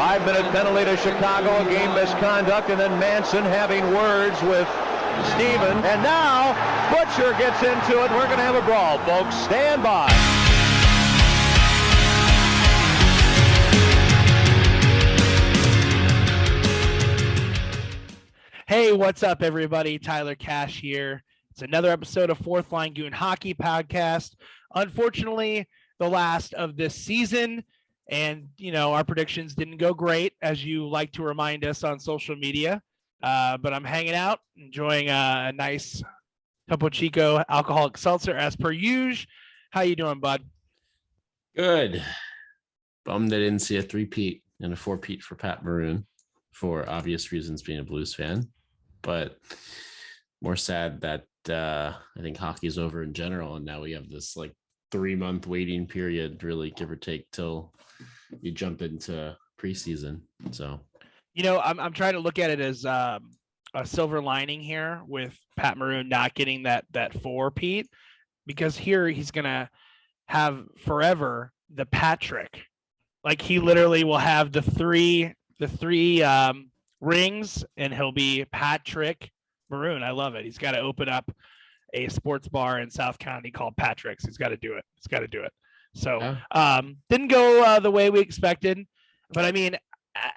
5-minute penalty to Chicago, a game misconduct, and then Manson having words with Steven. And now Butcher gets into it. We're going to have a brawl, folks. Stand by. Hey, what's up, everybody? Tyler Cash here. It's another episode of Fourth Line Goon Hockey Podcast. Unfortunately, the last of this season. And, you know, our predictions didn't go great, as you like to remind us on social media. But I'm hanging out, enjoying a nice Topo Chico alcoholic seltzer as per usual. How you doing, bud? Good. Bummed I didn't see a 3-peat and a 4-peat for Pat Maroon, for obvious reasons, being a Blues fan. But more sad that I think hockey's over in general, and now we have this like 3-month waiting period, really, give or take, till you jump into preseason. So, you know, I'm trying to look at it as a silver lining here with Pat Maroon not getting that 4-peat, because here he's gonna have forever the Patrick. Like, he literally will have the three rings, and he'll be Patrick Maroon. I love it. He's got to open up a sports bar in South County called Patrick's. He's got to do it. So didn't go the way we expected, but I mean,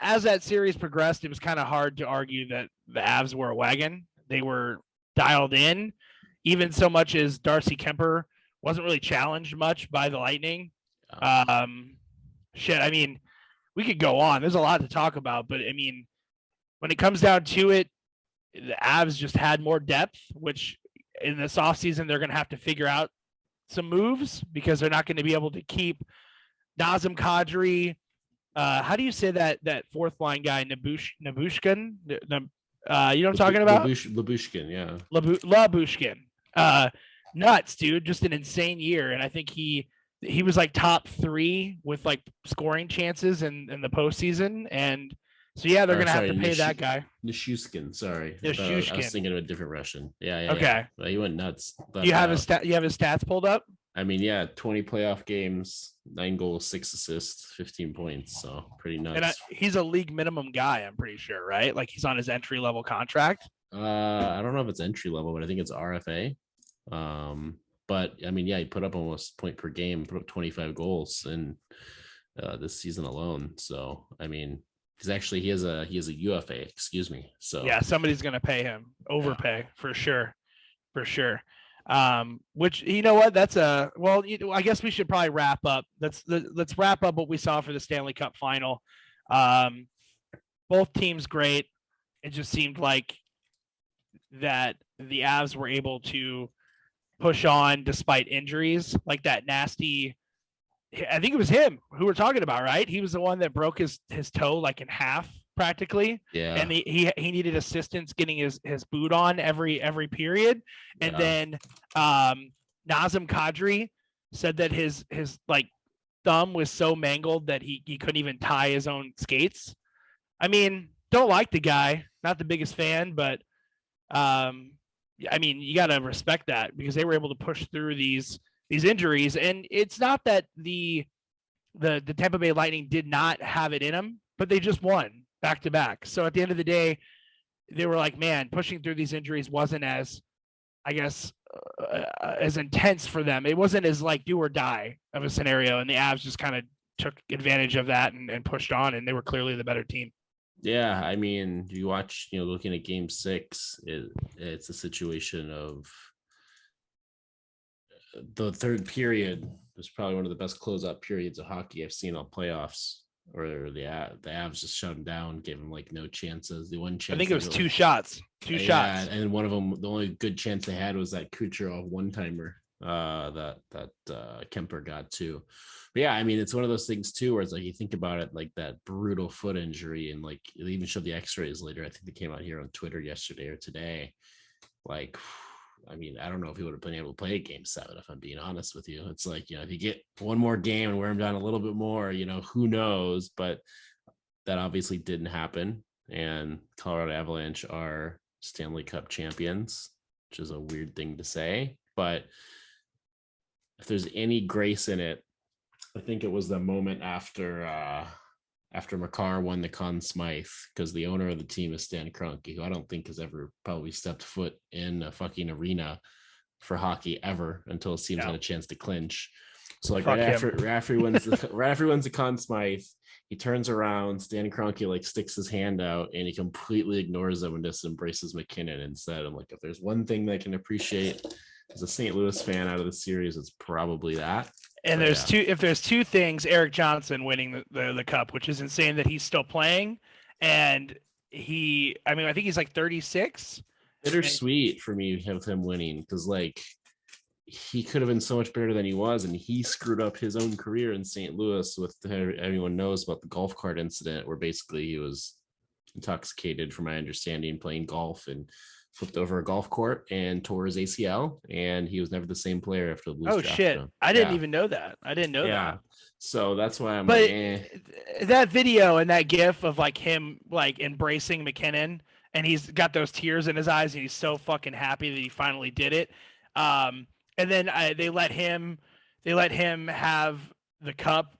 as that series progressed, it was kind of hard to argue that the Avs were a wagon. They were dialed in, even so much as Darcy Kemper wasn't really challenged much by the Lightning. I mean, we could go on. There's a lot to talk about, but I mean, when it comes down to it, the Avs just had more depth, which in this offseason, they're going to have to figure out some moves, because they're not going to be able to keep Nazem Kadri. How do you say that fourth line guy, Nabushkin? You know what I'm talking about? Labushkin, yeah. Labushkin. Nuts, dude. Just an insane year. And I think he was like top 3 with like scoring chances in the postseason. And so, yeah, they're going to have to pay that guy. Nishushkin, sorry. Nishushkin. I was thinking of a different Russian. Yeah. Okay. Yeah. Well, he went nuts. But, you have his stats pulled up? I mean, yeah, 20 playoff games, 9 goals, 6 assists, 15 points. So pretty nuts. And he's a league minimum guy, I'm pretty sure, right? Like, he's on his entry level contract. I don't know if it's entry level, but I think it's RFA. But I mean, yeah, he put up almost point per game, put up 25 goals in this season alone. So I mean, he has a UFA, excuse me. So yeah, somebody's gonna pay him, overpay for sure. Which, you know what, that's I guess we should probably wrap up. Let's wrap up what we saw for the Stanley Cup Final. Both teams great. It just seemed like that the Avs were able to push on despite injuries, like that nasty. I think it was him who we're talking about, right? He was the one that broke his toe like in half practically. Yeah. And he needed assistance getting his boot on every period. And then Nazem Kadri said that his like thumb was so mangled that he couldn't even tie his own skates. I mean, don't like the guy, not the biggest fan, but I mean, you got to respect that, because they were able to push through these injuries. And it's not that the Tampa Bay Lightning did not have it in them, but they just won back to back. So at the end of the day, they were like, man, pushing through these injuries wasn't as, I guess, as intense for them. It wasn't as like do or die of a scenario. And the Avs just kind of took advantage of that and pushed on, and they were clearly the better team. Yeah, I mean, you watch, looking at Game 6, it's a situation of the third period was probably one of the best closeout periods of hockey I've seen all playoffs. Or the Avs just shut them down, gave them like no chances. The one chance, I think it was 2 shots. Two shots, and one of them, the only good chance they had was that Kucherov one-timer that Kemper got too. But yeah, I mean, it's one of those things too, where it's like, you think about it, like that brutal foot injury, and like they even showed the X-rays later. I think they came out here on Twitter yesterday or today. Like, I mean, I don't know if he would have been able to play Game 7, if I'm being honest with you. It's like, if you get one more game and wear him down a little bit more, who knows? But that obviously didn't happen. And Colorado Avalanche are Stanley Cup champions, which is a weird thing to say. But if there's any grace in it, I think it was the moment after after Makar won the Conn Smythe, because the owner of the team is Stan Kroenke, who I don't think has ever probably stepped foot in a fucking arena for hockey ever until his team's had a chance to clinch. So like right after he wins the Conn Smythe, he turns around, Stan Kroenke like sticks his hand out and he completely ignores him and just embraces McKinnon instead. I'm like, if there's one thing that I can appreciate as a St. Louis fan out of the series, it's probably that. And there's two things, Eric Johnson winning the cup, which is insane that he's still playing. And I think he's like 36. Bittersweet for me of him winning, because like he could have been so much better than he was, and he screwed up his own career in St. Louis with everyone knows about the golf cart incident where basically he was intoxicated, from my understanding, playing golf and flipped over a golf court and tore his ACL, and he was never the same player after the Blues. Oh shit! I didn't even know that. I didn't know that. So that's why I'm. But that video and that GIF of like him like embracing McKinnon, and he's got those tears in his eyes, and he's so fucking happy that he finally did it. And then they let him have the cup.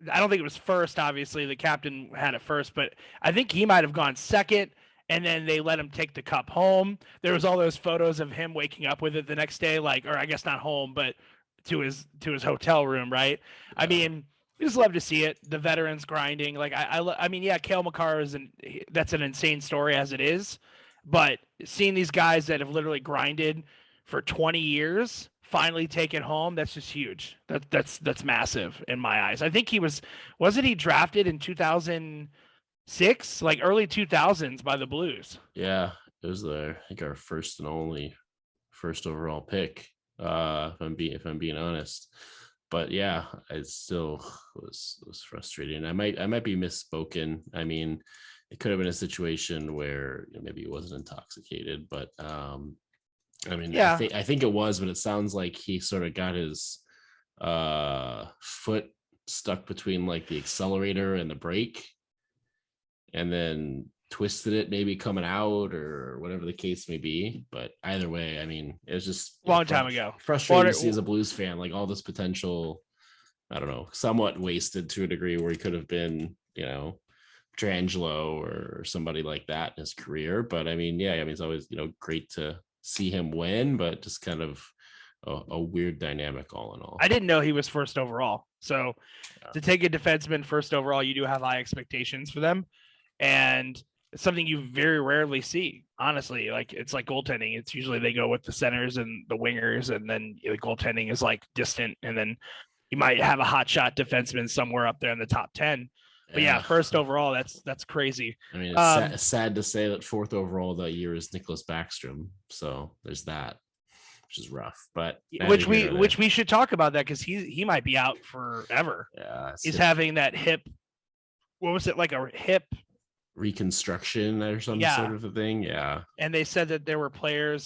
I don't think it was first. Obviously, the captain had it first, but I think he might have gone second. And then they let him take the cup home. There was all those photos of him waking up with it the next day, or I guess not home, but to his hotel room, right? Yeah. I mean, I just love to see it. The veterans grinding. Like I mean, yeah, Cale Makar that's an insane story as it is, but seeing these guys that have literally grinded for 20 years finally take it home, that's just huge. That's massive in my eyes. I think wasn't he drafted in 2006, like early 2000s by the Blues? Yeah, it was I think our first and only first overall pick, if I'm being honest. But yeah, it still was frustrating. I might be misspoken. I mean, it could have been a situation where maybe he wasn't intoxicated, but I mean, yeah. I think it was, but it sounds like he sort of got his foot stuck between like the accelerator and the brake, and then twisted it, maybe coming out or whatever the case may be. But either way, I mean, it was just long time ago. Frustrating to see as a Blues fan, like all this potential, I don't know, somewhat wasted to a degree, where he could have been, Petrangelo or somebody like that in his career. But I mean, yeah, I mean, it's always, great to see him win, but just kind of a weird dynamic all in all. I didn't know he was first overall. So to take a defenseman first overall, you do have high expectations for them. And it's something you very rarely see, honestly. Like it's like goaltending. It's usually they go with the centers and the wingers, and then the goaltending is like distant. And then you might have a hot shot defenseman somewhere up there in the top 10. But yeah, first overall, that's crazy. I mean, it's sad to say that fourth overall that year is Nicholas Backstrom. So there's that, which is rough. But which we should talk about that, because he might be out forever. Yeah, he's having that hip. What was it, like a hip reconstruction or some sort of a thing? Yeah. And they said that there were 3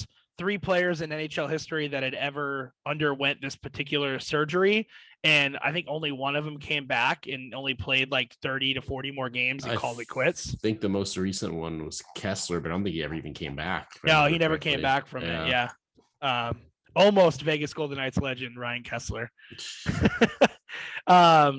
players in NHL history that had ever underwent this particular surgery, and I think only one of them came back and only played like 30 to 40 more games and called it quits. I think the most recent one was Kessler, but I don't think he ever even came back. No, he never came back from it. Yeah. Almost Vegas Golden Knights legend Ryan Kessler. So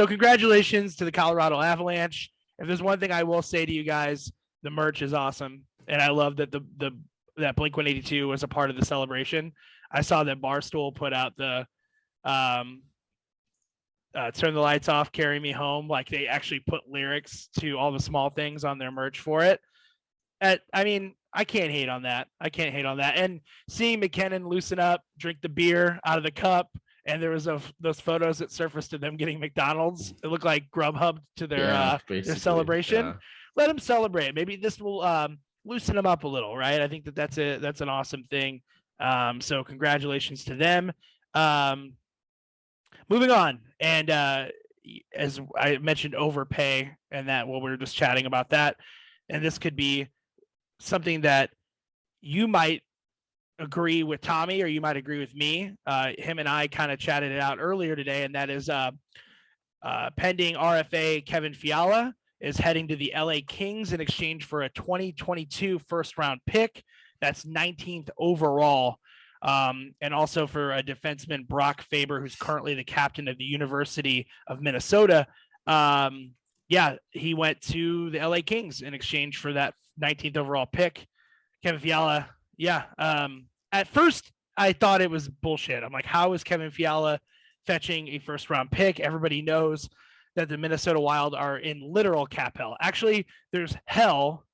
congratulations to the Colorado Avalanche. If there's one thing I will say to you guys, the merch is awesome. And I love that that Blink-182 was a part of the celebration. I saw that Barstool put out the Turn the Lights Off, Carry Me Home. Like they actually put lyrics to all the small things on their merch for it. I mean, I can't hate on that. And seeing McKinnon loosen up, drink the beer out of the cup, and there was those photos that surfaced of them getting McDonald's. It looked like Grubhub to their celebration. Yeah. Let them celebrate. Maybe this will loosen them up a little, right? I think that's an awesome thing. So congratulations to them. Moving on, and as I mentioned, overpay, and that we were just chatting about that, and this could be something that you might agree with Tommy, or you might agree with me. Him and I kind of chatted it out earlier today, and that is pending RFA Kevin Fiala is heading to the LA Kings in exchange for a 2022 first round pick. That's 19th overall. And also for a defenseman, Brock Faber, who's currently the captain of the University of Minnesota. Yeah, he went to the LA Kings in exchange for that 19th overall pick. Kevin Fiala, yeah. At first, I thought it was bullshit. I'm like, how is Kevin Fiala fetching a first-round pick? Everybody knows that the Minnesota Wild are in literal cap hell. Actually, there's hell,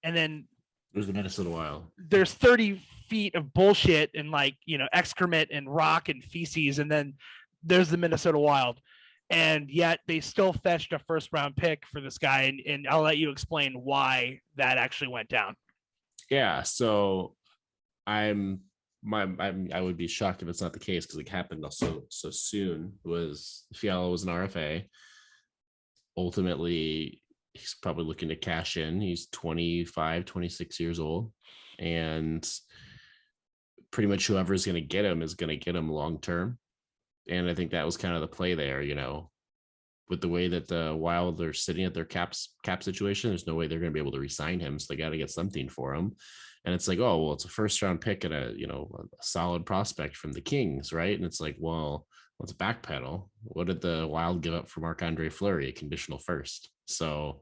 and then there's the Minnesota Wild. There's 30 feet of bullshit and excrement and rock and feces, and then there's the Minnesota Wild. And yet they still fetched a first-round pick for this guy, and I'll let you explain why that actually went down. Yeah, so I would be shocked if it's not the case because it happened so soon. Fiala was an RFA. Ultimately, he's probably looking to cash in. He's 25, 26 years old, and pretty much whoever is going to get him is going to get him long term. And I think that was kind of the play there, with the way that the Wild are sitting at their cap situation. There's no way they're going to be able to re-sign him, so they got to get something for him. And it's like, oh well, it's a first round pick and a solid prospect from the Kings, right? And it's like, well, let's backpedal. What did the Wild give up for Marc-Andre Fleury? A conditional first. So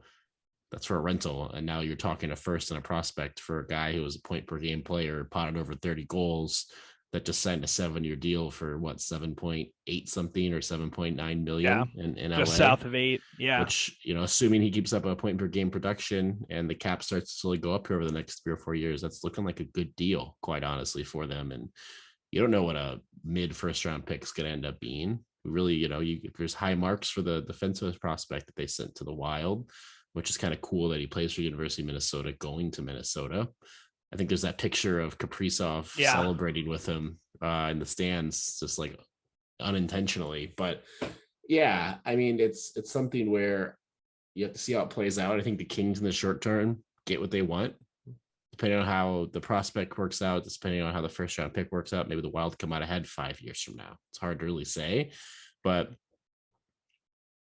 that's for a rental. And now you're talking a first and a prospect for a guy who was a point per game player, potted over 30 goals, that just signed a 7-year deal for 7.8 something or 7.9 million in LA. Just south of 8. Yeah. Which, assuming he keeps up a point per game production and the cap starts to slowly go up here over the next 3 or 4 years, that's looking like a good deal, quite honestly, for them. And you don't know what a mid first round pick is going to end up being. Really, there's high marks for the defensive prospect that they sent to the Wild, which is kind of cool that he plays for University of Minnesota going to Minnesota. I think there's that picture of Kaprizov celebrating with him in the stands, just like unintentionally. But yeah, I mean, it's something where you have to see how it plays out. I think the Kings in the short term get what they want, depending on how the prospect works out, depending on how the first round pick works out. Maybe the Wild come out ahead 5 years from now. It's hard to really say, but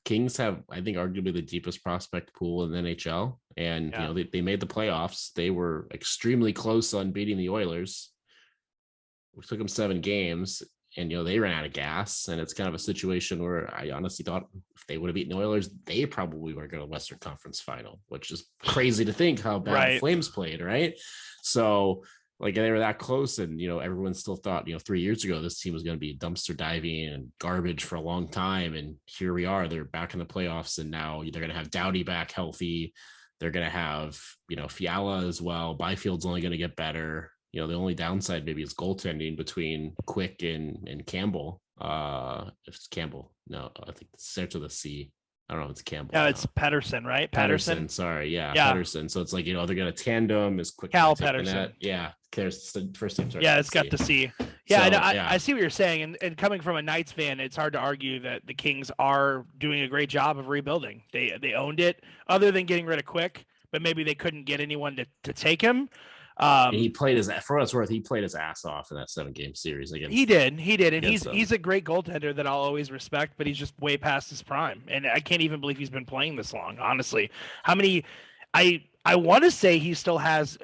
Kings have, I think, arguably the deepest prospect pool in the NHL. And, they made the playoffs. They were extremely close on beating the Oilers. It took them 7 games, and, they ran out of gas. And it's kind of a situation where I honestly thought if they would have beaten the Oilers, they probably were going to the Western Conference Final, which is crazy to think how bad the Flames played, right? So, they were that close, and everyone still thought 3 years ago this team was going to be dumpster diving and garbage for a long time, and here we are. They're back in the playoffs, and now they're going to have Doughty back healthy. They're going to have Fiala as well. Byfield's only going to get better. The only downside maybe is goaltending between Quick and Campbell. If it's Campbell, no, I think it starts with a C. I don't know. It's Campbell. Yeah, it's Pedersen, right? Pedersen. Sorry. Yeah. Pedersen. So it's like, they're going to tandem as quick. Cal Pedersen. Yeah. There's the first team. Yeah. It's got the C. Yeah. So, I see what you're saying. And coming from a Knights fan, it's hard to argue that the Kings are doing a great job of rebuilding. They owned it, other than getting rid of Quick, but maybe they couldn't get anyone to take him. He played for what it's worth. He played his ass off in that 7-game series against. He did, and he's a great goaltender that I'll always respect. But he's just way past his prime, and I can't even believe he's been playing this long. Honestly, how many? I want to say he still has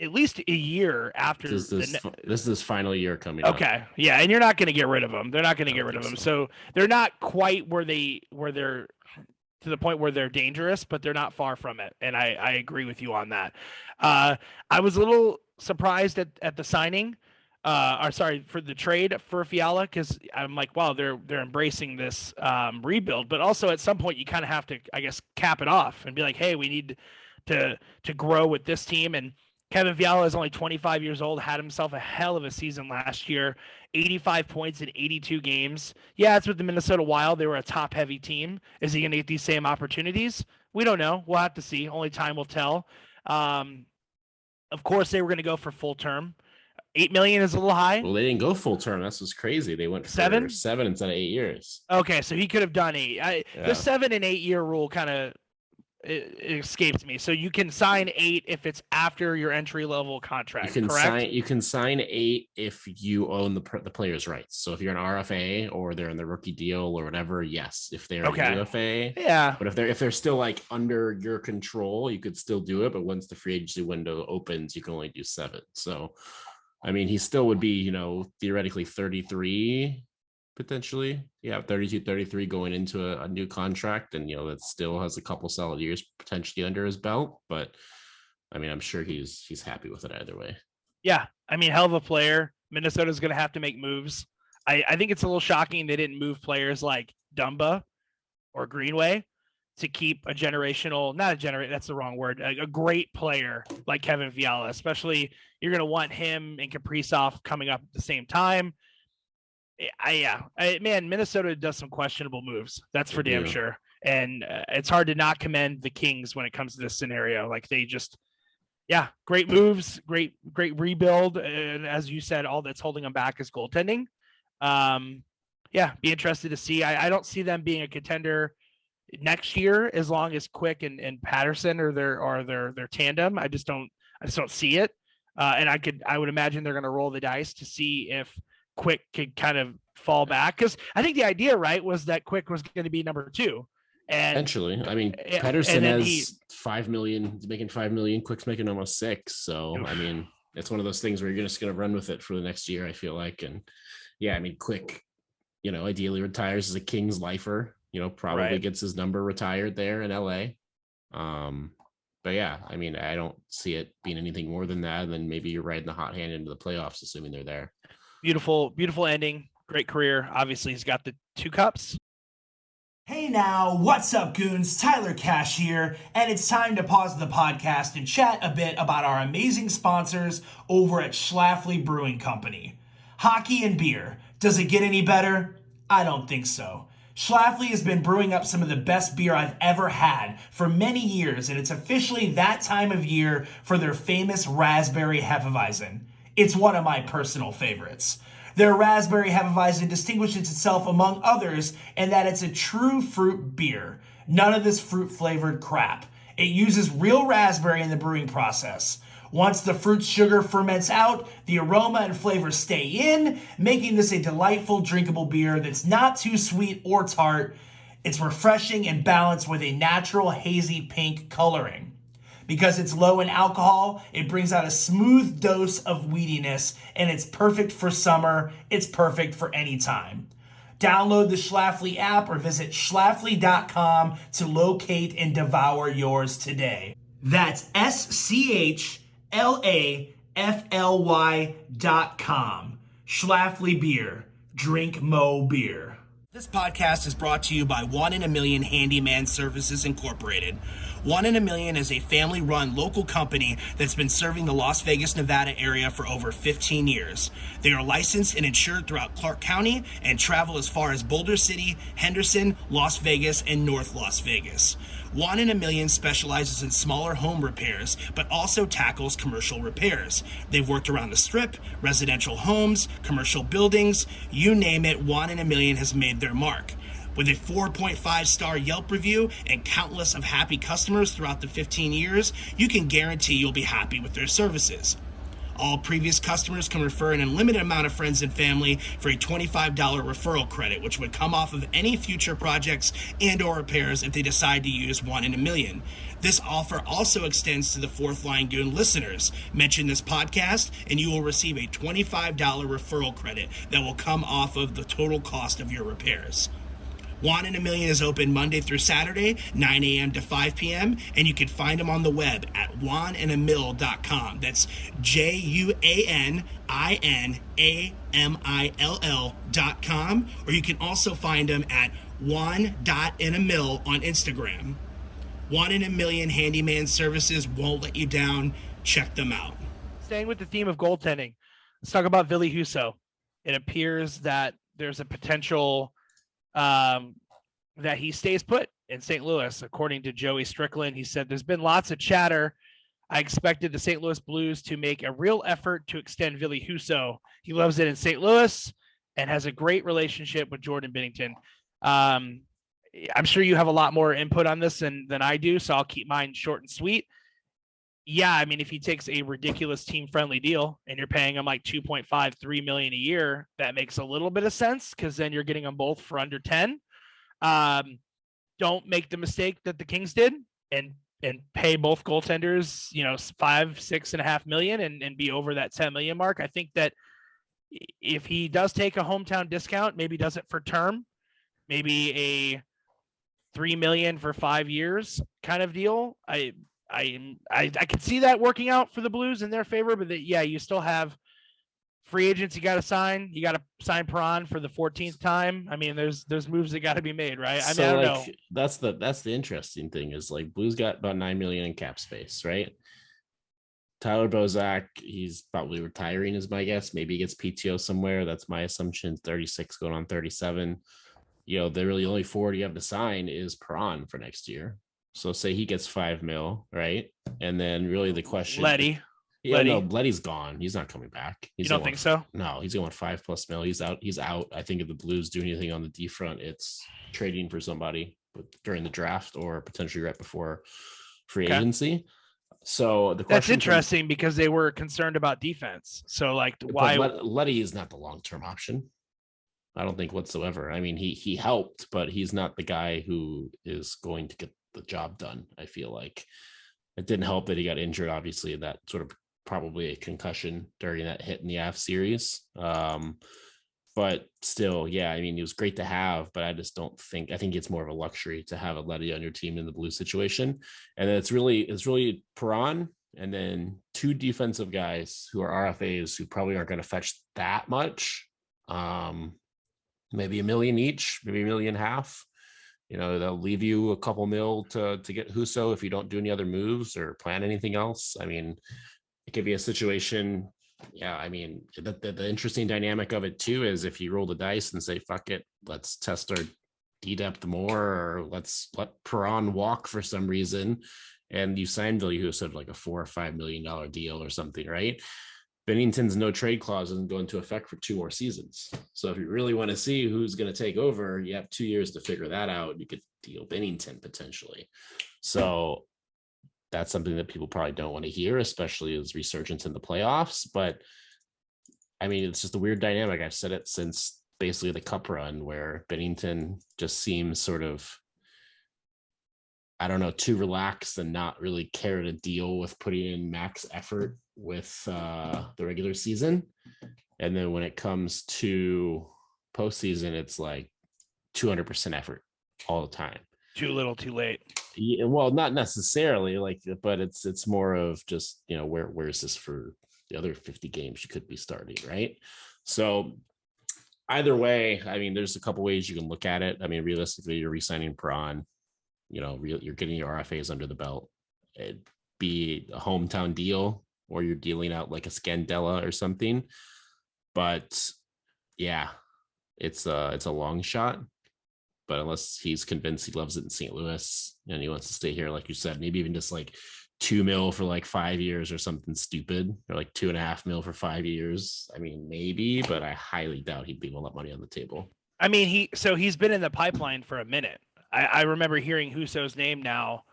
at least a year after. This is his final year coming up. Okay, yeah, and you're not going to get rid of him. They're not going to get rid of him. So they're not quite where they're to the point where they're dangerous, but they're not far from it. And I agree with you on that. I was a little surprised at the signing, for the trade for Fiala, because I'm like, wow, they're embracing this rebuild. But also at some point you kind of have to, I guess, cap it off and be like, hey, we need to grow with this team. And Kevin Fiala is only 25 years old, had himself a hell of a season last year, 85 points in 82 games. Yeah, it's with the Minnesota Wild. They were a top-heavy team. Is he going to get these same opportunities? We don't know. We'll have to see. Only time will tell. Of course, they were going to go for full term. $8 million is a little high. Well, they didn't go full term. That's what's crazy. They went for 7 instead of 8 years. Okay, so he could have done 8. The 7 and 8 year rule kind of it escapes me. So you can sign 8 if it's after your entry level contract. You can sign 8 if you own the player's rights. So if you're an RFA or they're in the rookie deal or whatever, yes. If they're a UFA, yeah. But if they're still like under your control, you could still do it. But once the free agency window opens, you can only do 7. So, I mean, he still would be, theoretically 33 potentially. Yeah, 32, 33 going into a new contract, and that still has a couple solid years potentially under his belt. But I mean, I'm sure he's happy with it either way. Yeah, I mean, hell of a player. Minnesota's going to have to make moves. I think it's a little shocking they didn't move players like Dumba or Greenway to keep a generational, that's the wrong word, a great player like Kevin Fiala, especially you're going to want him and Kaprizov coming up at the same time. Man, Minnesota does some questionable moves. That's for damn sure. And it's hard to not commend the Kings when it comes to this scenario. Like they just, great moves, great rebuild. And as you said, all that's holding them back is goaltending. Be interested to see. I don't see them being a contender next year as long as Quick and Patterson are their tandem. I just don't see it. And I would imagine they're going to roll the dice to see if Quick could kind of fall back, because I think the idea, right, was that Quick was going to be number 2. And eventually, I mean, Patterson has 5 million, he's making 5 million, Quick's making almost 6. So, I mean, it's one of those things where you're just going to run with it for the next year, I feel like. And I mean, Quick, ideally retires as a Kings lifer, probably gets his number retired there in LA. But I mean, I don't see it being anything more than that. And then maybe you're riding the hot hand into the playoffs, assuming they're there. Beautiful ending. Great career. Obviously, he's got the 2 cups. Hey now, what's up, Goons? Tyler Cash here, and it's time to pause the podcast and chat a bit about our amazing sponsors over at Schlafly Brewing Company. Hockey and beer. Does it get any better? I don't think so. Schlafly has been brewing up some of the best beer I've ever had for many years, and it's officially that time of year for their famous Raspberry Hefeweizen. It's one of my personal favorites. Their Raspberry Hefeweizen distinguishes itself among others in that it's a true fruit beer. None of this fruit-flavored crap. It uses real raspberry in the brewing process. Once the fruit sugar ferments out, the aroma and flavor stay in, making this a delightful, drinkable beer that's not too sweet or tart. It's refreshing and balanced with a natural hazy pink coloring. Because it's low in alcohol, it brings out a smooth dose of weediness, and it's perfect for summer. It's perfect for any time. Download the Schlafly app or visit schlafly.com to locate and devour yours today. That's SCHLAFLY.com. Schlafly Beer. Drink Mo Beer. This podcast is brought to you by 1 in a Million Handyman Services Incorporated. 1 in a Million is a family-run local company that's been serving the Las Vegas, Nevada area for over 15 years. They are licensed and insured throughout Clark County and travel as far as Boulder City, Henderson, Las Vegas, and North Las Vegas. 1 in a Million specializes in smaller home repairs, but also tackles commercial repairs. They've worked around the Strip, residential homes, commercial buildings, you name it, 1 in a Million has made their mark. With a 4.5-star Yelp review and countless of happy customers throughout the 15 years, you can guarantee you'll be happy with their services. All previous customers can refer an unlimited amount of friends and family for a $25 referral credit, which would come off of any future projects and or repairs if they decide to use 1 in a Million. This offer also extends to the Fourth Line Goon listeners. Mention this podcast and you will receive a $25 referral credit that will come off of the total cost of your repairs. 1 in a Million is open Monday through Saturday, 9 a.m. to 5 p.m., and you can find them on the web at juaninamill.com. That's JUANINAMILL.com, or you can also find them at juan.inamill on Instagram. 1 in a Million Handyman Services won't let you down. Check them out. Staying with the theme of goaltending, let's talk about Ville Husso. It appears that there's a potential that he stays put in St. Louis. According to Joey Strickland, he said, there's been lots of chatter. I expected the St. Louis Blues to make a real effort to extend Ville Husso. He loves it in St. Louis and has a great relationship with Jordan Binnington. I'm sure you have a lot more input on this than I do, so I'll keep mine short and sweet. Yeah, I mean, if he takes a ridiculous team-friendly deal and you're paying him like $2.5-3 million a year, that makes a little bit of sense because then you're getting them both for under 10. Don't make the mistake that the Kings did and pay both goaltenders, $5-6.5 million and be over that 10 million mark. I think that if he does take a hometown discount, maybe does it for term, maybe a $3 million for 5 years kind of deal. I could see that working out for the Blues in their favor, but you still have free agents you got to sign. You got to sign Perron for the 14th time. I mean, there's moves that got to be made, right? I mean, I don't know. That's the interesting thing is like Blues got about $9 million in cap space, right? Tyler Bozak, he's probably retiring is my guess. Maybe he gets PTO somewhere. That's my assumption. 36 going on 37. The really only forward you have to sign is Perron for next year. So say he gets $5 million, right? And then really the question, Letty. No, Letty's gone. He's not coming back. You don't think so? No, he's going $5+ million. He's out. I think if the Blues do anything on the D front, it's trading for somebody during the draft or potentially right before free agency. So the question that's interesting because they were concerned about defense. So like, why? Letty is not the long-term option. I don't think whatsoever. I mean, he helped, but he's not the guy who is going to get the job done. I feel like it didn't help that he got injured. Obviously, that sort of probably a concussion during that hit in the AF series. But still, yeah, I mean, he was great to have, but I think it's more of a luxury to have a Letty on your team in the Blue situation. And then it's really Perron and then 2 defensive guys who are RFAs who probably aren't going to fetch that much. Maybe $1 million each, maybe $1.5 million. They'll leave you a couple mil to get Husso if you don't do any other moves or plan anything else. I mean, it could be a situation. Yeah, I mean, the interesting dynamic of it too is if you roll the dice and say, fuck it, let's test our D depth more, or let's let Perron walk for some reason, and you sign Ville Husso like a $4 or $5 million deal or something, right? Bennington's no trade clause doesn't go into effect for 2 more seasons. So if you really want to see who's going to take over, you have 2 years to figure that out. You could deal Bennington potentially. So that's something that people probably don't want to hear, especially as resurgence in the playoffs. But I mean, it's just a weird dynamic. I've said it since basically the cup run where Bennington just seems sort of, I don't know, too relaxed and not really care to deal with putting in max effort with the regular season. And then when it comes to postseason, it's like 200% effort all the time. Too little, too late. Yeah, well, not necessarily but it's more of just, where is this for the other 50 games you could be starting, right? So either way, I mean, there's a couple ways you can look at it. I mean, realistically, you're re-signing Perron. You're getting your RFAs under the belt. It'd be a hometown deal, or you're dealing out like a Scandella or something. But yeah, it's a long shot. But unless he's convinced he loves it in St. Louis and he wants to stay here, like you said, maybe even just like $2 million for like 5 years or something stupid, or like $2.5 million for 5 years. I mean, maybe, but I highly doubt he'd leave all that money on the table. I mean, he's been in the pipeline for a minute. I remember hearing Husso's name now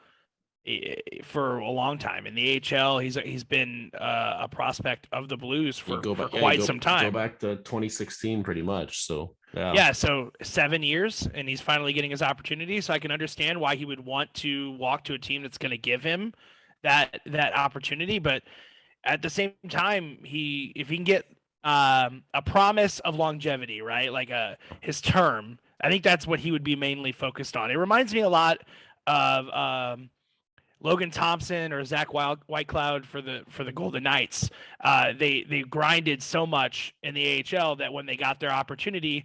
for a long time in the AHL. He's been a prospect of the Blues for quite some time. Go back to 2016, pretty much. So yeah, so 7 years, and he's finally getting his opportunity. So I can understand why he would want to walk to a team that's going to give him that opportunity. But at the same time, if he can get a promise of longevity, right, like his term, I think that's what he would be mainly focused on. It reminds me a lot of Logan Thompson or Zach Whitecloud for the Golden Knights. They grinded so much in the AHL that when they got their opportunity,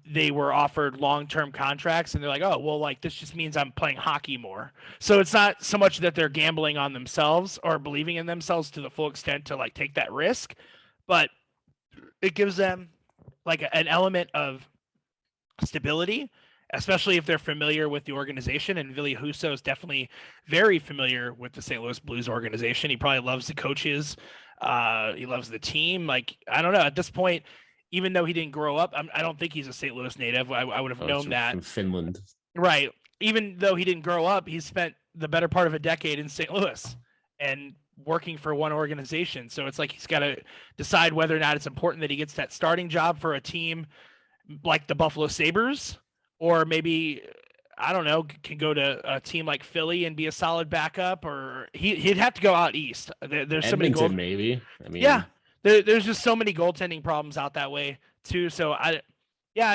they were offered long-term contracts, and they're like, oh, well, like this just means I'm playing hockey more. So it's not so much that they're gambling on themselves or believing in themselves to the full extent to like take that risk, but it gives them like an element of stability, especially if they're familiar with the organization. And Ville Husso is definitely very familiar with the St. Louis Blues organization. He probably loves the coaches. He loves the team. Like, I don't know, at this point, even though he didn't grow up, I don't think he's a St. Louis native. I would have known that. From Finland. Right. Even though he didn't grow up, he spent the better part of a decade in St. Louis and working for one organization. So it's like he's got to decide whether or not it's important that he gets that starting job for a team like the Buffalo Sabres, or maybe, I don't know, can go to a team like Philly and be a solid backup, or he'd have to go out east. There's so many goals. Maybe. I mean, yeah, there's just so many goaltending problems out that way too. So I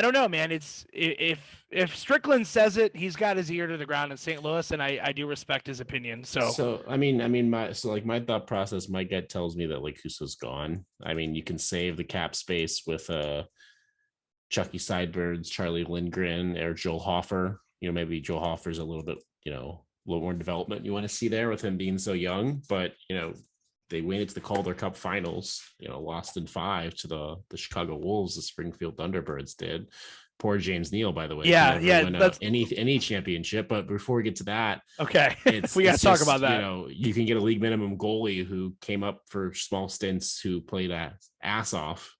don't know, man. It's if Strickland says it, he's got his ear to the ground in St. Louis, and I do respect his opinion. So I mean, my thought process, my gut tells me that like Huso's gone. I mean, you can save the cap space with Chucky Sidebirds, Charlie Lindgren, or Joel Hofer. Maybe Joel Hofer's a little bit, a little more development you want to see there with him being so young, but they went into the Calder Cup Finals, lost in 5 to the Chicago Wolves. The Springfield Thunderbirds did. Poor James Neal, by the way. Yeah. That's any championship. But before we get to that, okay, we got to talk about that. You can get a league minimum goalie who came up for small stints, who played ass off,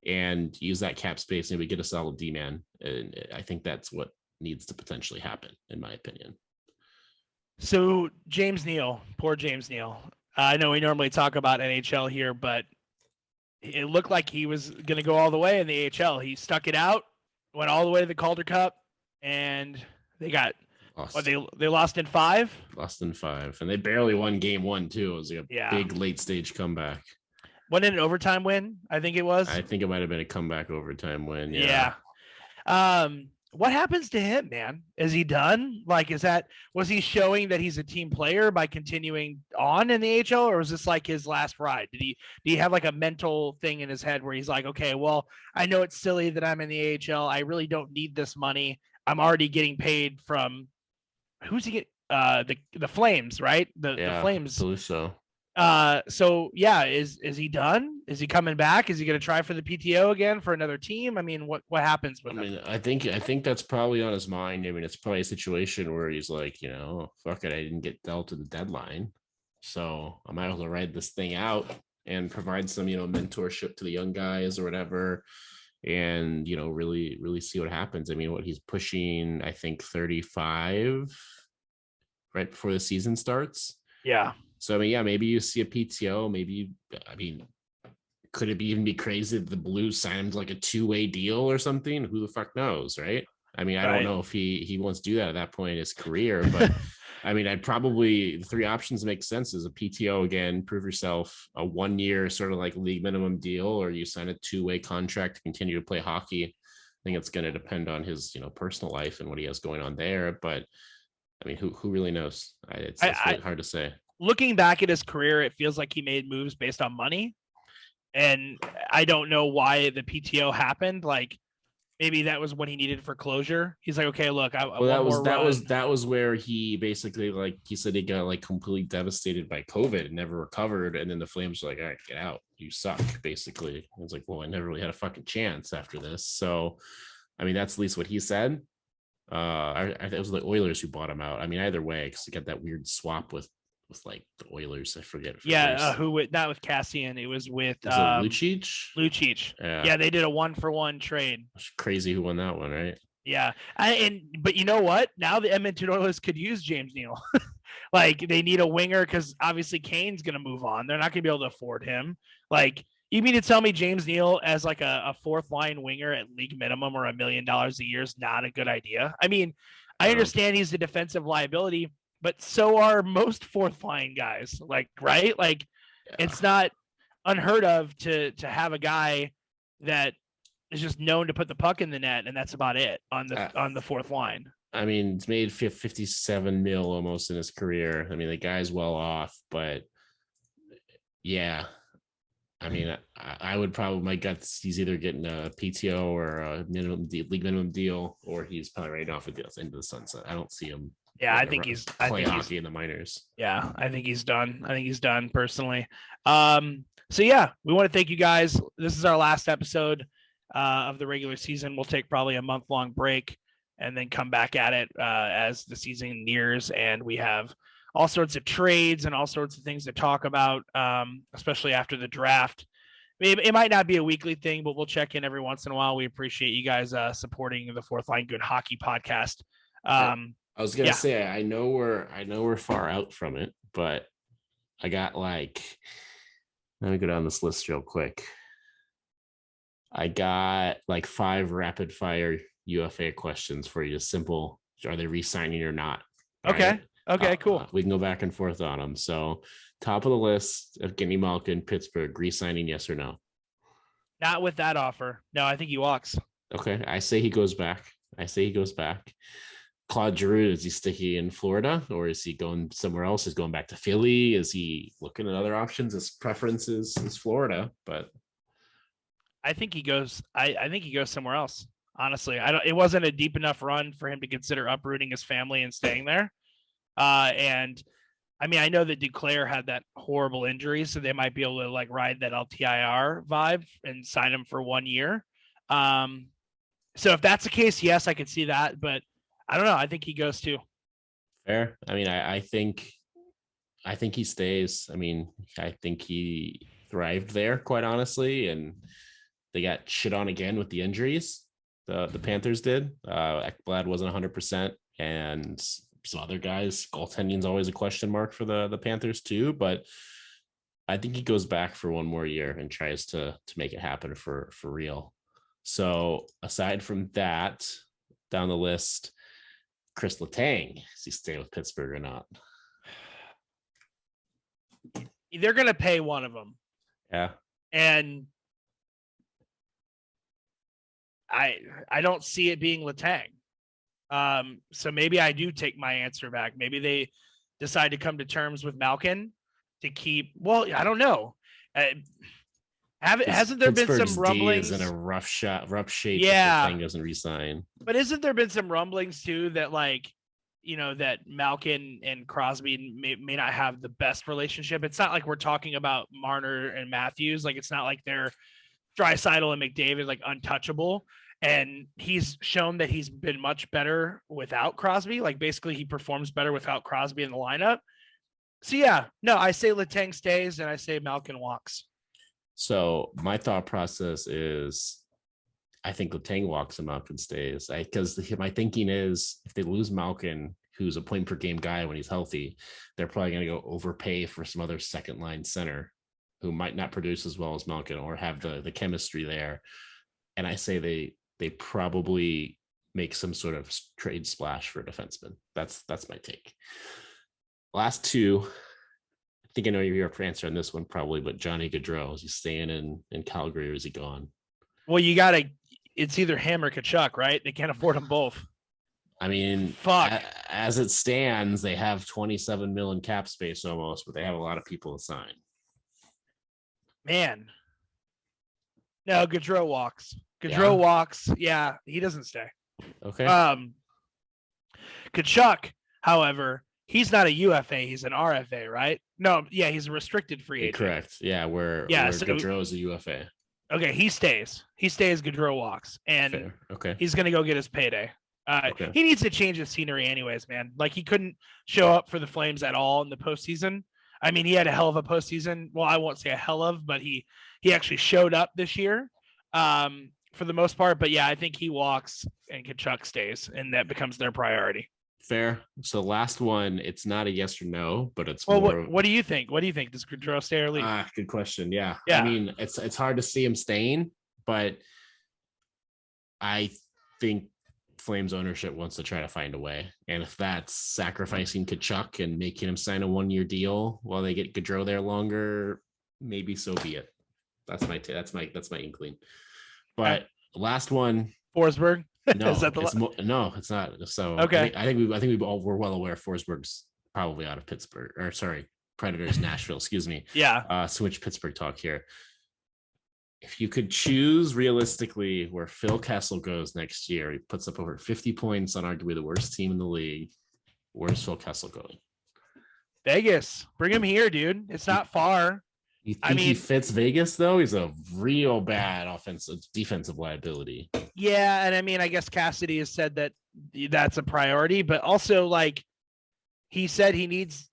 and use that cap space, and we get a solid D-man. And I think that's what needs to potentially happen, in my opinion. So James Neal, poor James Neal. I know we normally talk about NHL here, but it looked like he was going to go all the way in the AHL. He stuck it out, went all the way to the Calder Cup, and they got lost. They lost in 5. Lost in 5, and they barely won game 1 too. It was like a big late stage comeback. Wasn't it an overtime win? I think it was. I think it might have been a comeback overtime win. Yeah. What happens to him, man? Is he done? Like, was he showing that he's a team player by continuing on in the AHL, or was this like his last ride? Do you have like a mental thing in his head where he's like, okay, well, I know it's silly that I'm in the AHL. I really don't need this money. I'm already getting paid from who's he get? The Flames, right? The Flames. So. So yeah, is he done? Is he coming back? Is he going to try for the PTO again for another team? I mean, what happens with him? I think that's probably on his mind. I mean, it's probably a situation where he's like, fuck it, I didn't get dealt to the deadline, so I might as well ride this thing out and provide some, mentorship to the young guys or whatever, and really, really see what happens. I mean, what he's pushing, I think 35 right before the season starts. Yeah. So, I mean, maybe you see a PTO, could it even be crazy that the Blues signed him to like a 2-way deal or something? Who the fuck knows, right? I mean, I don't know if he wants to do that at that point in his career, but I mean, the 3 options make sense. As a PTO again, prove yourself, a 1-year sort of like league minimum deal, or you sign a 2-way contract to continue to play hockey. I think it's going to depend on his, personal life and what he has going on there. But I mean, who really knows? It's really hard to say. Looking back at his career, it feels like he made moves based on money. And I don't know why the PTO happened. Like, maybe that was what he needed for closure. He's like, okay, look, that was where he basically, like, he said he got like completely devastated by COVID and never recovered. And then the Flames were like, all right, get out. You suck, basically. I was like, well, I never really had a fucking chance after this. So, I mean, that's at least what he said. I it was the Oilers who bought him out. I mean, either way, because he got that weird swap with like the Oilers. I forget. Not with Cassian. It was with Lucic. Lucic. Yeah, they did a 1-for-1 trade. It's crazy who won that one, right? Yeah, but you know what? Now the Edmonton Oilers could use James Neal. Like, they need a winger because obviously Kane's going to move on. They're not going to be able to afford him. Like, you mean to tell me James Neal as like a 4th line winger at league minimum or $1 million a year is not a good idea? I mean, I understand he's a defensive liability, but so are most 4th line guys, like, right? Like, It's not unheard of to have a guy that is just known to put the puck in the net, and that's about it on the 4th line. I mean, he's made 57 mil almost in his career. I mean, the guy's well off, but yeah. I mean, I would probably, my guts, he's either getting a PTO or a league minimum deal, or he's probably right off at the end of the sunset. I don't see him. Yeah, I think he's playing hockey in the minors. Yeah, I think he's done. I think he's done personally. So yeah, we want to thank you guys. This is our last episode of the regular season. We'll take probably a month-long break and then come back at it as the season nears, and we have all sorts of trades and all sorts of things to talk about, especially after the draft. It might not be a weekly thing, but we'll check in every once in a while. We appreciate you guys supporting the Fourth Line Good Hockey podcast. I was gonna say, I know we're far out from it, but I got let me go down this list real quick. I got 5 rapid fire UFA questions for you. Simple. Are they re-signing or not? Okay. Right? Okay, cool. We can go back and forth on him. So top of the list of Kenny Malkin, Pittsburgh, re-signing, yes or no? Not with that offer. No, I think he walks. Okay, I say he goes back. Claude Giroux, is he sticky in Florida or is he going somewhere else? Is going back to Philly? Is he looking at other options? His preference is Florida, but I think he goes. I think he goes somewhere else. Honestly, it wasn't a deep enough run for him to consider uprooting his family and staying there. And I mean, I know that Duclair had that horrible injury, so they might be able to like ride that LTIR vibe and sign him for 1 year. So if that's the case, yes, I could see that, but I don't know. I think he goes too. Fair. I mean, I think he stays. I mean, I think he thrived there, quite honestly, and they got shit on again with the injuries. The Panthers did. Ekblad wasn't 100%, and some other guys. Goaltending's always a question mark for the Panthers too, but I think he goes back for 1 more year and tries to make it happen for real. So aside from that, down the list, Chris Letang, is he staying with Pittsburgh or not? They're going to pay one of them. Yeah. And I don't see it being Letang. So maybe I do take my answer back. Maybe they decide to come to terms with Malkin to keep. Well, I don't know. Hasn't there been some rumblings? D is in a rough shape. Yeah, Letang doesn't resign. But isn't there been some rumblings too that like, that Malkin and Crosby may not have the best relationship? It's not like we're talking about Marner and Matthews. Like it's not like they're Draisaitl and McDavid like untouchable. And he's shown that he's been much better without Crosby. Like basically he performs better without Crosby in the lineup. So yeah, no, I say Letang stays and I say Malkin walks. So my thought process is I think Letang walks and Malkin stays. Because my thinking is if they lose Malkin, who's a point per game guy when he's healthy, they're probably going to go overpay for some other second line center who might not produce as well as Malkin or have the chemistry there. And I say they probably make some sort of trade splash for a defenseman. That's my take. Last two, I think I know your answer on this one probably, but Johnny Gaudreau, is he staying in Calgary or is he gone? Well, it's either him or Tkachuk, right? They can't afford them both. I mean, fuck. As it stands, they have 27 million cap space almost, but they have a lot of people to sign. Man. No, Gaudreau walks. Gaudreau walks. Yeah, he doesn't stay. Okay. Tkachuk, however, he's not a UFA. He's an RFA, right? No, yeah, he's a restricted free agent. Correct. Yeah, where so Gaudreau is a UFA. Okay, he stays. Gaudreau walks, and Fair. Okay, he's gonna go get his payday. Okay. He needs to change the scenery, anyways, man. Like he couldn't show up for the Flames at all in the postseason. I mean, he had a hell of a postseason. Well, I won't say a hell of, but he actually showed up this year. For the most part, but yeah, I think he walks and Tkachuk stays, and that becomes their priority. Fair. So last one, it's not a yes or no, but it's well. More... What do you think? What do you think? Does Gaudreau stay or leave? Good question. Yeah. Yeah. I mean, it's hard to see him staying, but I think Flames ownership wants to try to find a way, and if that's sacrificing Tkachuk and making him sign a 1-year deal while they get Gaudreau there longer, maybe so be it. That's my inkling. But last one, Forsberg. No, Is that no, it's not. So okay, I think we all were well aware Forsberg's probably out of Pittsburgh, or sorry, Predators, Nashville. Excuse me. Yeah. Switch Pittsburgh talk here. If you could choose realistically where Phil Kessel goes next year, he puts up over 50 points on arguably the worst team in the league. Where's Phil Kessel going? Vegas. Bring him here, dude. It's not far. You think he fits Vegas though? He's a real bad defensive liability. Yeah, and I mean, I guess Cassidy has said that that's a priority, but also like he said he needs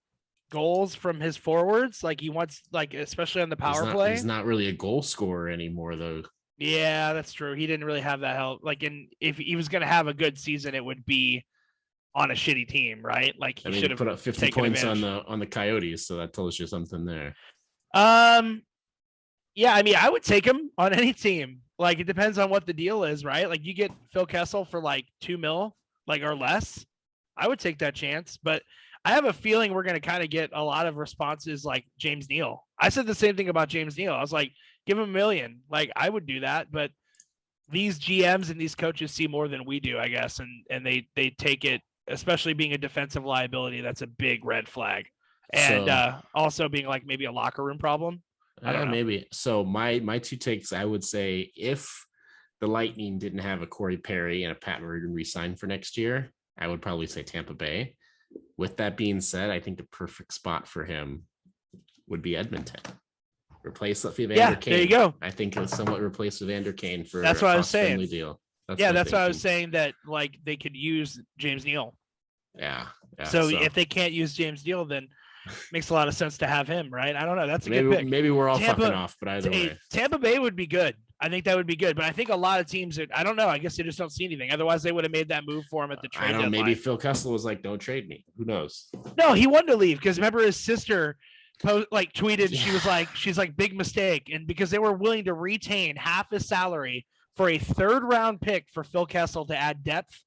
goals from his forwards. Like he wants, like especially on the power play. He's not really a goal scorer anymore though. Yeah, that's true. He didn't really have that help. Like, if he was going to have a good season, it would be on a shitty team, right? Like he should have put up 50 points on the Coyotes, so that tells you something there. Yeah, I mean, I would take him on any team. Like, it depends on what the deal is, right? Like, you get Phil Kessel for like $2 million, like or less. I would take that chance, but I have a feeling we're going to kind of get a lot of responses like James Neal. I said the same thing about James Neal. I was like, give him $1 million. Like, I would do that, but these GMs and these coaches see more than we do, I guess, and they take it, especially being a defensive liability. That's a big red flag, and also being like maybe a locker room problem. I don't know. Maybe. So my two takes, I would say, if the Lightning didn't have a Corey Perry and a Pat Maroon re-sign for next year, I would probably say Tampa Bay. With that being said, I think the perfect spot for him would be Edmonton. Replace Evander Kane. There you go. I think it's somewhat replace Evander Kane for that's what I was saying. Deal. That's what I was saying, that like they could use James Neal. Yeah. So if they can't use James Neal, then makes a lot of sense to have him, right? I don't know. That's a good pick. Maybe we're all fucking off, but either way. Tampa Bay would be good. I think that would be good. But I think a lot of teams, I don't know. I guess they just don't see anything. Otherwise, they would have made that move for him at the trade deadline. Maybe Phil Kessel was like, don't trade me. Who knows? No, he wanted to leave because remember his sister tweeted, she's like, big mistake. And because they were willing to retain half his salary for a 3rd round pick for Phil Kessel to add depth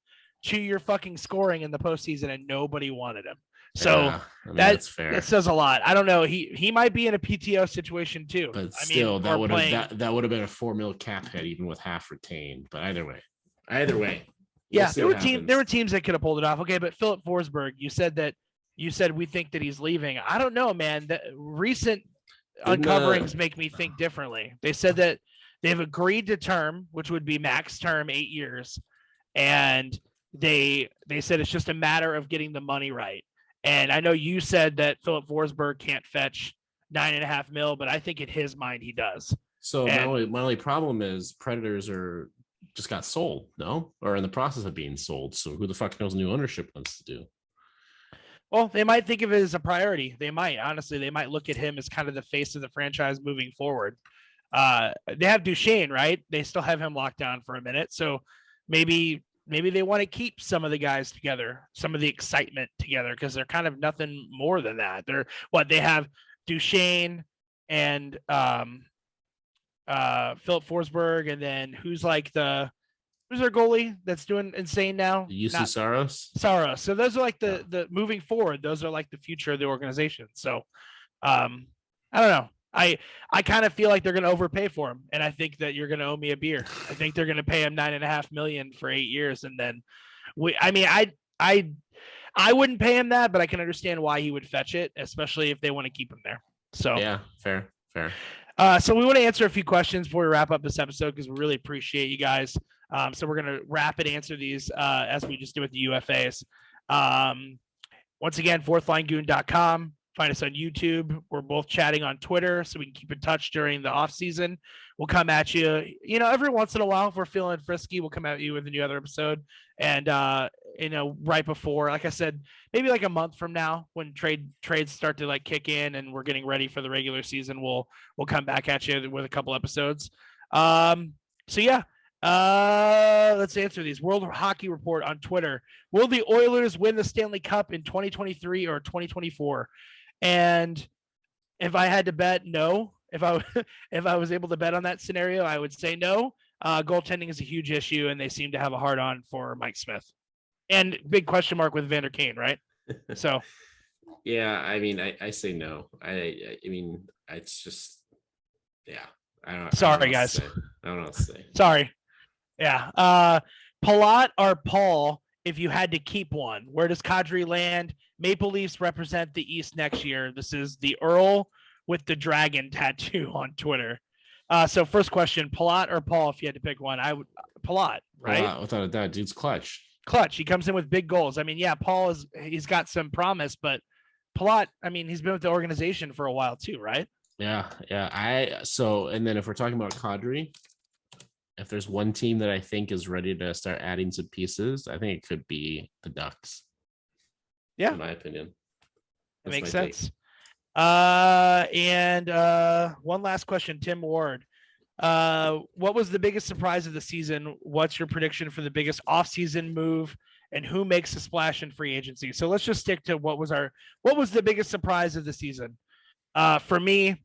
to your fucking scoring in the postseason, and nobody wanted him. So that's fair. That says a lot. I don't know. He might be in a PTO situation too. But still, that would have been a $4 million cap hit even with half retained. But either way. Yeah, there were teams that could have pulled it off. Okay, but Philip Forsberg, you said we think that he's leaving. I don't know, man. The recent uncoverings make me think differently. They said that they've agreed to term, which would be max term 8 years, and they said it's just a matter of getting the money right. And I know you said that Philip Forsberg can't fetch $9.5 million, but I think in his mind he does. So my only problem is Predators just got sold, no? Or in the process of being sold. So who the fuck knows new ownership wants to do? Well, they might think of it as a priority. They might, honestly, they might look at him as kind of the face of the franchise moving forward. They have Duchesne, right? They still have him locked down for a minute. So maybe they want to keep some of the guys together, some of the excitement together, because they're kind of nothing more than that. They have Duchesne and Philip Forsberg, and then who's their goalie that's doing insane now? Saros. So those are like the moving forward. Those are like the future of the organization. So I don't know. I kind of feel like they're going to overpay for him, and I think that you're going to owe me a beer. I think they're going to pay him $9.5 million for 8 years, and then I wouldn't pay him that, but I can understand why he would fetch it, especially if they want to keep him there. So yeah, fair. So we want to answer a few questions before we wrap up this episode because we really appreciate you guys. So we're going to rapid answer these as we just did with the UFAs. Once again, fourthlinegoon.com. Find us on YouTube. We're both chatting on Twitter, so we can keep in touch during the off season. We'll come at you, every once in a while, if we're feeling frisky, we'll come at you with a new other episode. And, right before, like I said, maybe like a month from now, when trades start to like kick in and we're getting ready for the regular season, we'll come back at you with a couple episodes. Let's answer these. World Hockey Report on Twitter. Will the Oilers win the Stanley Cup in 2023 or 2024? And if I had to bet, no. If I was able to bet on that scenario, I would say no. Goaltending is a huge issue, and they seem to have a hard on for Mike Smith. And big question mark with Evander Kane, right? So, yeah, I mean, I say no. I mean, it's just, yeah. Sorry, guys. I don't know what to say. Sorry. Yeah. Palat or Paul, if you had to keep one, where does Kadri land? Maple Leafs represent the East next year. This is the Earl with the dragon tattoo on Twitter. So first question, Palat or Paul, if you had to pick one? I would Palat, right? Palat, without a doubt, dude's clutch. He comes in with big goals. I mean, yeah, Paul he's got some promise, but Palat, I mean, he's been with the organization for a while too, right? Yeah. And then if we're talking about Kadri, if there's one team that I think is ready to start adding some pieces, I think it could be the Ducks. Yeah. In my opinion. It makes sense. And one last question, Tim Ward. What was the biggest surprise of the season? What's your prediction for the biggest offseason move? And who makes a splash in free agency? So let's just stick to what was the biggest surprise of the season? For me,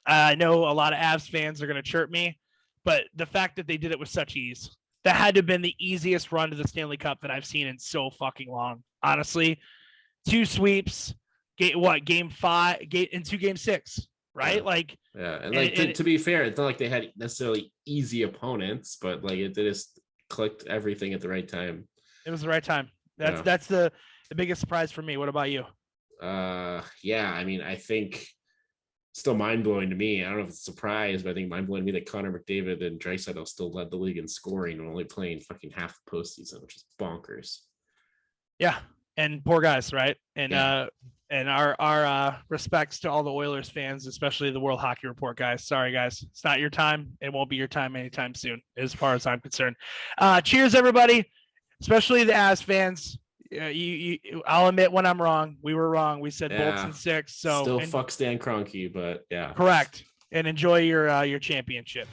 I know a lot of Avs fans are going to chirp me, but the fact that they did it with such ease, that had to have been the easiest run to the Stanley Cup that I've seen in so fucking long. Honestly, 2 sweeps, game 5, into game 6, right? Yeah. Like, yeah, and like to be fair, it's not like they had necessarily easy opponents, but like it just clicked everything at the right time. It was the right time. That's the biggest surprise for me. What about you? Yeah, I mean, I think still mind-blowing to me. I don't know if it's a surprise, but I think mind-blowing to me that Connor McDavid and Draisaitl still led the league in scoring and only playing fucking half the postseason, which is bonkers. Yeah, and poor guys, right? And and our respects to all the Oilers fans, especially the World Hockey Report guys. Sorry, guys, it's not your time. It won't be your time anytime soon, as far as I'm concerned. Cheers, everybody, especially the Avs fans. I'll admit when I'm wrong. We were wrong. We said Bolts in 6. So still fuck Stan Kroenke, but yeah, correct. And enjoy your championship.